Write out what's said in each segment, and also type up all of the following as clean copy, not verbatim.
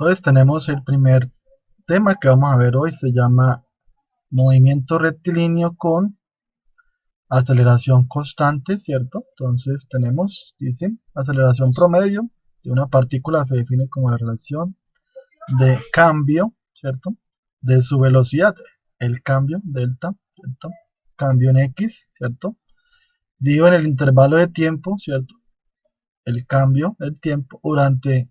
Entonces tenemos el primer tema que vamos a ver hoy, se llama movimiento rectilíneo con aceleración constante, ¿cierto? Entonces tenemos, dice, aceleración promedio de una partícula se define como la relación de cambio, ¿cierto? De su velocidad, el cambio, delta, ¿cierto? Cambio en x, ¿cierto? Digo en el intervalo de tiempo, ¿cierto? El cambio del tiempo durante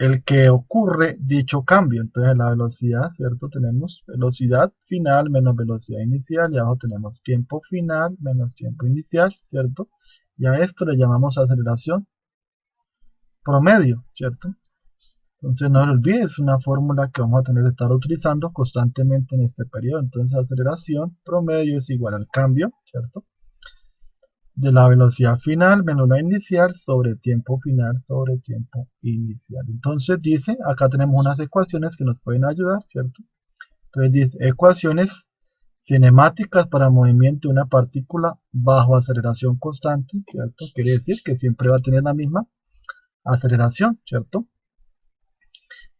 el que ocurre dicho cambio. Entonces la velocidad, ¿cierto? Tenemos velocidad final menos velocidad inicial y abajo tenemos tiempo final menos tiempo inicial, ¿cierto? Y a esto le llamamos aceleración promedio, ¿cierto? Entonces no lo olvides, es una fórmula que vamos a tener que estar utilizando constantemente en este periodo. Entonces aceleración promedio es igual al cambio, ¿cierto? De la velocidad final menos la inicial sobre tiempo final sobre tiempo inicial. Entonces dice, acá tenemos unas ecuaciones que nos pueden ayudar, ¿cierto? Entonces dice, ecuaciones cinemáticas para movimiento de una partícula bajo aceleración constante, ¿cierto? Quiere decir que siempre va a tener la misma aceleración, ¿cierto?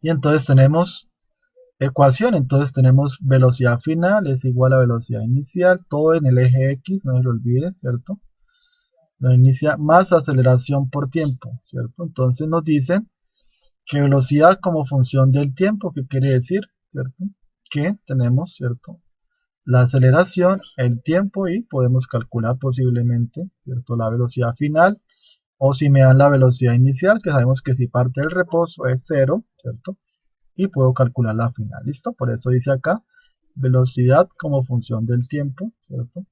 Y entonces tenemos ecuación, entonces tenemos velocidad final es igual a velocidad inicial, todo en el eje X, no se lo olvide, ¿cierto? Lo inicia más aceleración por tiempo, ¿cierto? Entonces nos dicen que velocidad como función del tiempo, ¿qué quiere decir? ¿Cierto? Que tenemos, ¿cierto? La aceleración, el tiempo y podemos calcular posiblemente, ¿cierto? La velocidad final o si me dan la velocidad inicial, que sabemos que si parte del reposo es cero, ¿cierto? Y puedo calcular la final, ¿listo? Por eso dice acá, velocidad como función del tiempo, ¿cierto?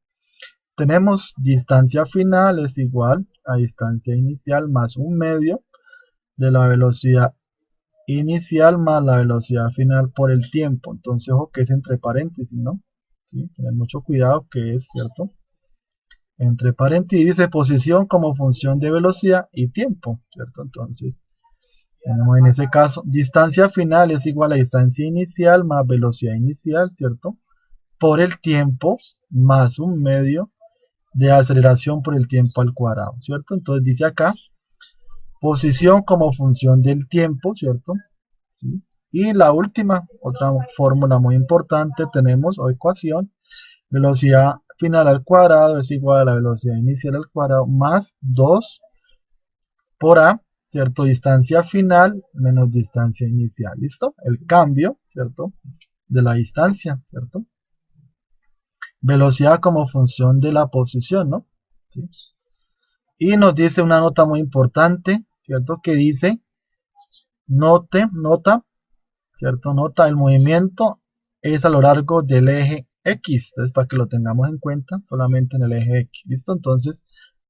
Tenemos distancia final es igual a distancia inicial más un medio de la velocidad inicial más la velocidad final por el tiempo. Entonces, ojo que es entre paréntesis, ¿no? ¿Sí? Tener mucho cuidado que es, ¿cierto? Entre paréntesis dice posición como función de velocidad y tiempo, ¿cierto? Entonces, tenemos en ese caso, distancia final es igual a distancia inicial más velocidad inicial, ¿cierto? Por el tiempo más un medio de aceleración por el tiempo al cuadrado, ¿cierto? Entonces dice acá, posición como función del tiempo, ¿cierto? ¿Sí? Y la última, otra fórmula muy importante, tenemos o ecuación, velocidad final al cuadrado es igual a la velocidad inicial al cuadrado más 2 por A, ¿cierto? Distancia final menos distancia inicial, ¿listo? El cambio, ¿cierto? De la distancia, ¿cierto? Velocidad como función de la posición, ¿no? ¿Sí? Y nos dice una nota muy importante, ¿cierto? Que dice, nota, ¿cierto? Nota, el movimiento es a lo largo del eje X, entonces para que lo tengamos en cuenta, solamente en el eje X, ¿listo? Entonces,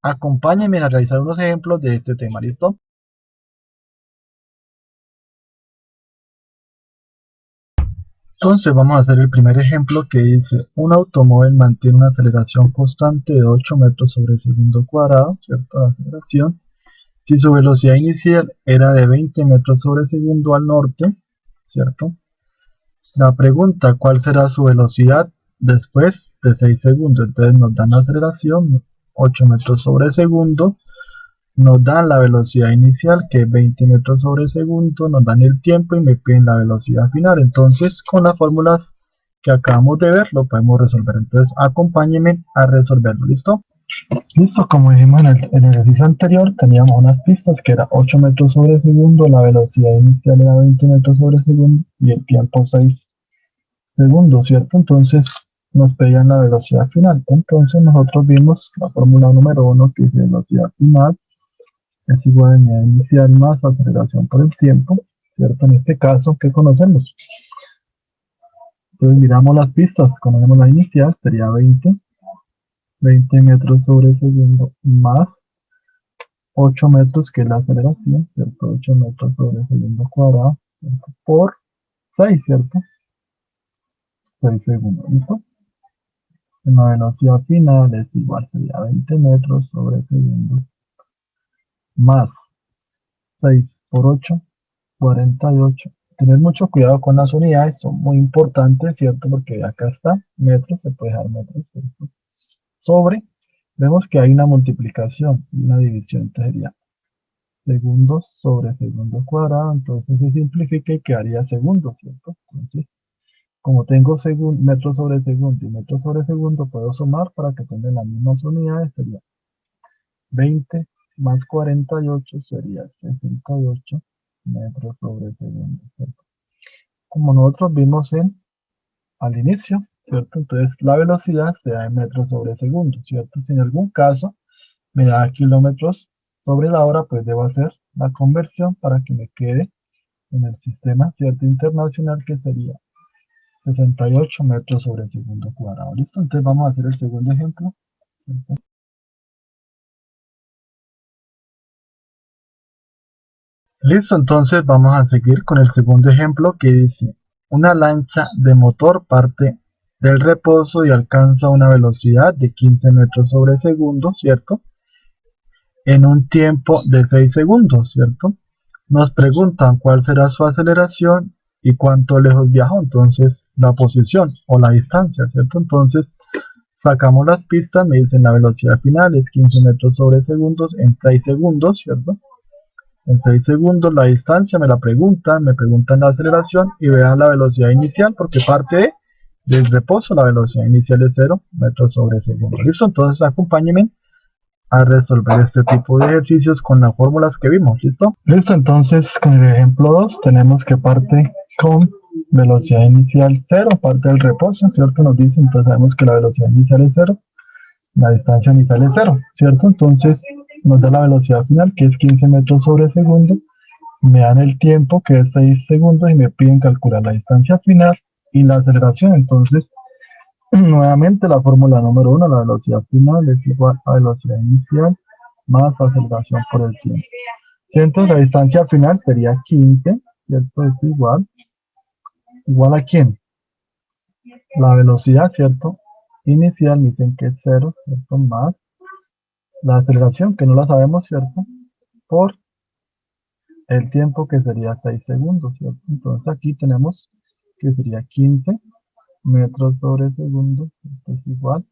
acompáñenme a realizar unos ejemplos de este tema, ¿listo? Entonces vamos a hacer el primer ejemplo que dice, un automóvil mantiene una aceleración constante de 8 metros sobre segundo cuadrado, ¿cierto? La aceleración. Si su velocidad inicial era de 20 metros sobre segundo al norte, ¿cierto? La pregunta, ¿cuál será su velocidad después de 6 segundos? Entonces nos dan la aceleración, 8 metros sobre segundo, nos dan la velocidad inicial, que es 20 metros sobre segundo, nos dan el tiempo y me piden la velocidad final. Entonces, con las fórmulas que acabamos de ver, lo podemos resolver. Entonces, acompáñenme a resolverlo, ¿listo? Listo, como dijimos en el ejercicio anterior, teníamos unas pistas que era 8 metros sobre segundo, la velocidad inicial era 20 metros sobre segundo y el tiempo 6 segundos, ¿cierto? Entonces nos pedían la velocidad final. Entonces nosotros vimos la fórmula número 1 que dice velocidad final es igual a unidad inicial más aceleración por el tiempo, ¿cierto? En este caso, ¿qué conocemos? Entonces miramos las pistas, conocemos la inicial, sería 20 metros sobre segundo más 8 metros, que es la aceleración, ¿cierto? 8 metros sobre segundo cuadrado, ¿cierto? Por 6, ¿cierto? 6 segundos, ¿listo? La velocidad final es igual, sería 20 metros sobre segundo más 6 por 8, 48. Tener mucho cuidado con las unidades, son muy importantes, ¿cierto? Porque acá está, metros, se puede dejar metros, ¿cierto? Sobre, vemos que hay una multiplicación y una división, entonces sería segundos sobre segundo cuadrado, entonces se simplifica y quedaría segundos, ¿cierto? Entonces, como tengo metros sobre segundo y metros sobre segundo, puedo sumar para que tengan las mismas unidades, sería 20 más 48 sería 68 metros sobre segundo, ¿cierto? Como nosotros vimos al inicio, ¿cierto? Entonces la velocidad se da en metros sobre segundo, ¿cierto? Si en algún caso me da kilómetros sobre la hora, pues debo hacer la conversión para que me quede en el sistema, ¿cierto? Internacional, que sería 68 metros sobre segundo cuadrado. ¿Listo? Entonces vamos a hacer el segundo ejemplo. Listo, entonces vamos a seguir con el segundo ejemplo que dice, una lancha de motor parte del reposo y alcanza una velocidad de 15 metros sobre segundo, ¿cierto? En un tiempo de 6 segundos, ¿cierto? Nos preguntan cuál será su aceleración y cuánto lejos viajó, entonces la posición o la distancia, ¿cierto? Entonces sacamos las pistas, me dicen la velocidad final es 15 metros sobre segundos en 6 segundos, ¿cierto? En 6 segundos la distancia me preguntan la aceleración y vean la velocidad inicial porque del reposo, la velocidad inicial es 0 metros sobre segundo. ¿Listo? Entonces acompáñenme a resolver este tipo de ejercicios con las fórmulas que vimos. ¿Listo? Listo, entonces con el ejemplo 2 tenemos que parte con velocidad inicial 0, parte del reposo, ¿cierto? Nos dice, entonces sabemos que la velocidad inicial es 0, la distancia inicial es 0, ¿cierto? Entonces nos da la velocidad final que es 15 metros sobre segundo, me dan el tiempo que es 6 segundos y me piden calcular la distancia final y la aceleración. Entonces nuevamente la fórmula número 1, la velocidad final es igual a velocidad inicial más aceleración por el tiempo. Entonces la distancia final sería 15, ¿cierto? Es igual a quién? La velocidad, ¿cierto? Inicial, me dicen que es 0, ¿cierto? Más la aceleración, que no la sabemos, ¿cierto? Por el tiempo, que sería 6 segundos, ¿cierto? Entonces aquí tenemos que sería 15 metros sobre segundo, esto es igual.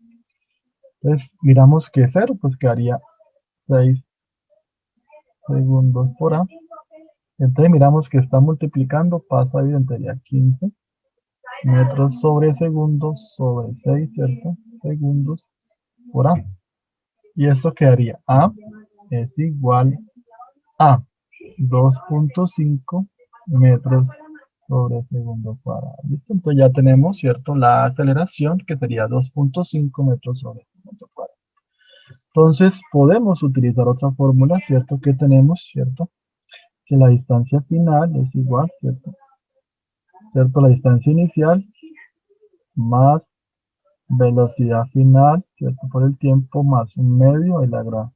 Entonces miramos que 0, pues quedaría 6 segundos por A. Entonces miramos que está multiplicando, pasa evidentemente 15 metros sobre segundo sobre 6, ¿cierto? Segundos por A. Y esto quedaría A es igual a 2.5 metros sobre segundo cuadrado. ¿Listo? Entonces ya tenemos, ¿cierto? La aceleración, que sería 2.5 metros sobre segundo cuadrado. Entonces podemos utilizar otra fórmula, ¿cierto? Que tenemos, ¿cierto? Que la distancia final es igual, ¿cierto? ¿Cierto? La distancia inicial más velocidad final, ¿cierto? Por el tiempo más un medio de la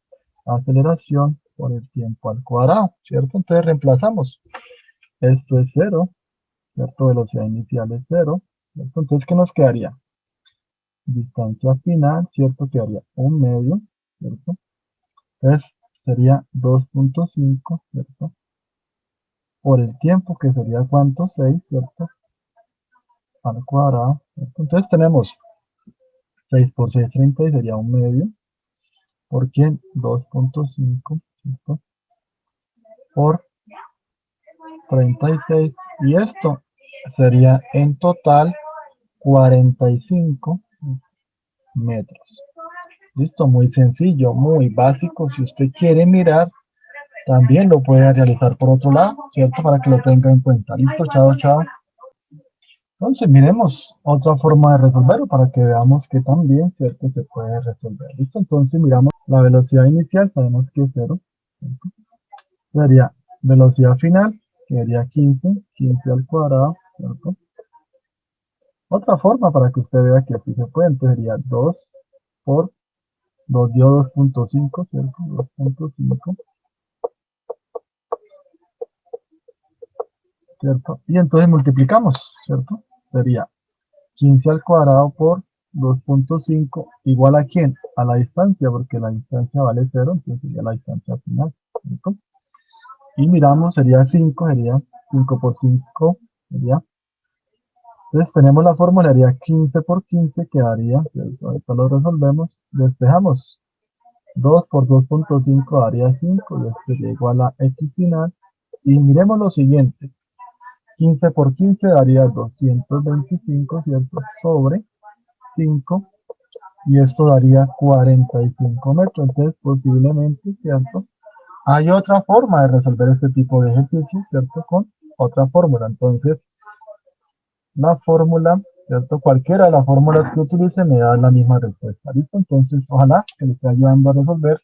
aceleración por el tiempo al cuadrado, ¿cierto? Entonces reemplazamos. Esto es 0, ¿cierto? Velocidad inicial es 0, ¿cierto? Entonces, ¿qué nos quedaría? Distancia final, ¿cierto? Quedaría un medio, ¿cierto? Entonces, sería 2.5, ¿cierto? Por el tiempo, que sería ¿cuánto? 6, ¿cierto? Al cuadrado, ¿cierto? Entonces tenemos 6 por 6, 30 y sería un medio. ¿Por quién? 2.5, ¿cierto? Por 36. Y esto sería en total 45 metros. Listo, muy sencillo, muy básico. Si usted quiere mirar, también lo puede realizar por otro lado, ¿cierto? Para que lo tenga en cuenta. Listo, chao, chao. Entonces, miremos otra forma de resolverlo para que veamos que también, ¿cierto? Se puede resolver. Listo, entonces miramos la velocidad inicial, sabemos que es 0. ¿Cierto? Sería velocidad final, que sería 15 al cuadrado, ¿cierto? Otra forma para que usted vea que así se puede, entonces sería 2 por 2 dio 2.5, ¿cierto? 2.5, ¿cierto? Y entonces multiplicamos, ¿cierto? Sería 15 al cuadrado por 2.5 igual a quién? A la distancia, porque la distancia vale 0, entonces sería la distancia final, ¿cierto? Y miramos, sería 5, sería 5 por 5, sería. Entonces tenemos la fórmula, sería 15 por 15, quedaría, ¿cierto? Esto lo resolvemos, despejamos. 2 por 2.5 daría 5 y esto sería igual a x final. Y miremos lo siguiente. 15 por 15 daría 225, ¿cierto? Sobre 5 y esto daría 45 metros. Entonces, posiblemente, ¿cierto? Hay otra forma de resolver este tipo de ejercicios, ¿cierto? Con otra fórmula. Entonces, la fórmula, ¿cierto? Cualquiera de las fórmulas que utilice me da la misma respuesta. ¿Listo? Entonces, ojalá que les esté ayudando a resolver